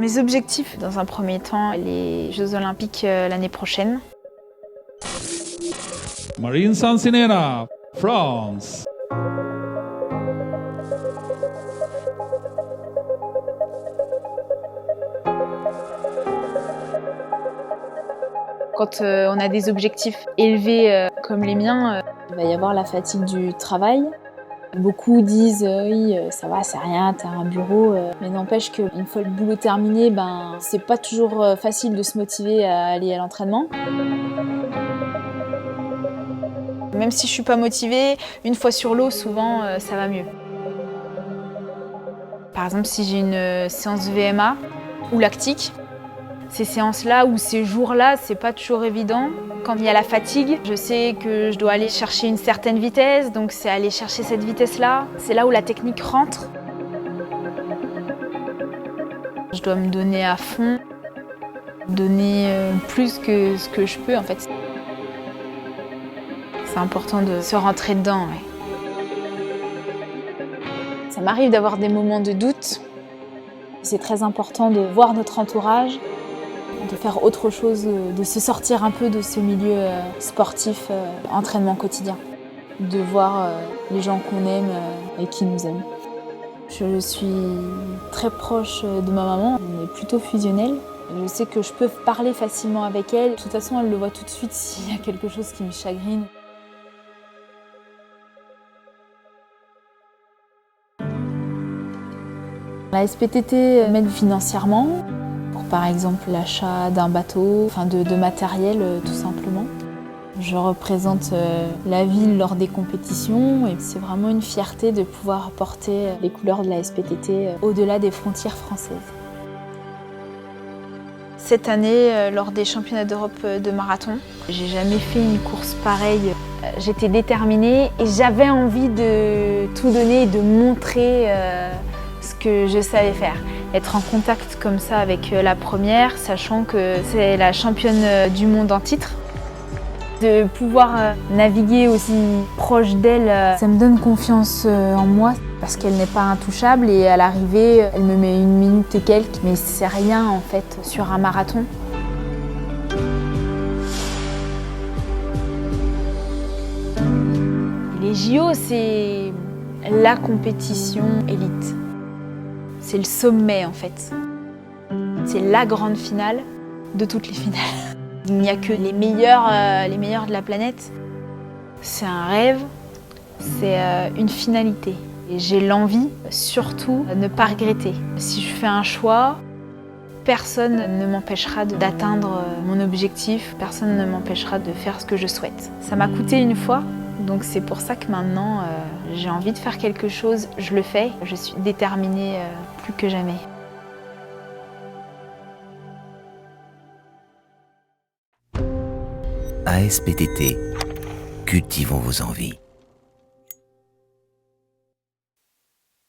Mes objectifs, dans un premier temps, les Jeux Olympiques l'année prochaine. Marine Sancinena, France. Quand on a des objectifs élevés comme les miens, il va y avoir la fatigue du travail. Beaucoup disent oui, ça va, c'est rien, t'as un bureau. Mais n'empêche qu'une fois le boulot terminé, c'est pas toujours facile de se motiver à aller à l'entraînement. Même si je suis pas motivée, une fois sur l'eau, souvent ça va mieux. Par exemple, si j'ai une séance VMA ou lactique, ces séances-là ou ces jours-là, c'est pas toujours évident. Quand il y a la fatigue, je sais que je dois aller chercher une certaine vitesse, donc c'est aller chercher cette vitesse-là. C'est là où la technique rentre. Je dois me donner à fond, donner plus que ce que je peux en fait. C'est important de se rentrer dedans. Ouais. Ça m'arrive d'avoir des moments de doute. C'est très important de voir notre entourage, de faire autre chose, de se sortir un peu de ce milieu sportif, entraînement quotidien. De voir les gens qu'on aime et qui nous aiment. Je suis très proche de ma maman, on est plutôt fusionnels. Je sais que je peux parler facilement avec elle. De toute façon, elle le voit tout de suite s'il y a quelque chose qui me chagrine. La SPTT m'aide financièrement, pour par exemple l'achat d'un bateau, de matériel tout simplement. Je représente la ville lors des compétitions et c'est vraiment une fierté de pouvoir porter les couleurs de la SPTT au-delà des frontières françaises. Cette année, lors des championnats d'Europe de marathon, j'ai jamais fait une course pareille. J'étais déterminée et j'avais envie de tout donner et de montrer ce que je savais faire. Être en contact comme ça avec la première, sachant que c'est la championne du monde en titre. De pouvoir naviguer aussi proche d'elle, ça me donne confiance en moi parce qu'elle n'est pas intouchable et à l'arrivée, elle me met 1 minute et quelques, mais c'est rien en fait sur un marathon. Les JO, c'est la compétition élite. C'est le sommet en fait. C'est la grande finale de toutes les finales. Il n'y a que les meilleurs de la planète. C'est un rêve, c'est une finalité. Et j'ai l'envie, surtout, de ne pas regretter. Si je fais un choix, personne ne m'empêchera d'atteindre mon objectif, personne ne m'empêchera de faire ce que je souhaite. Ça m'a coûté une fois, donc c'est pour ça que maintenant, j'ai envie de faire quelque chose, je le fais. Je suis déterminée plus que jamais. ASPTT, cultivons vos envies.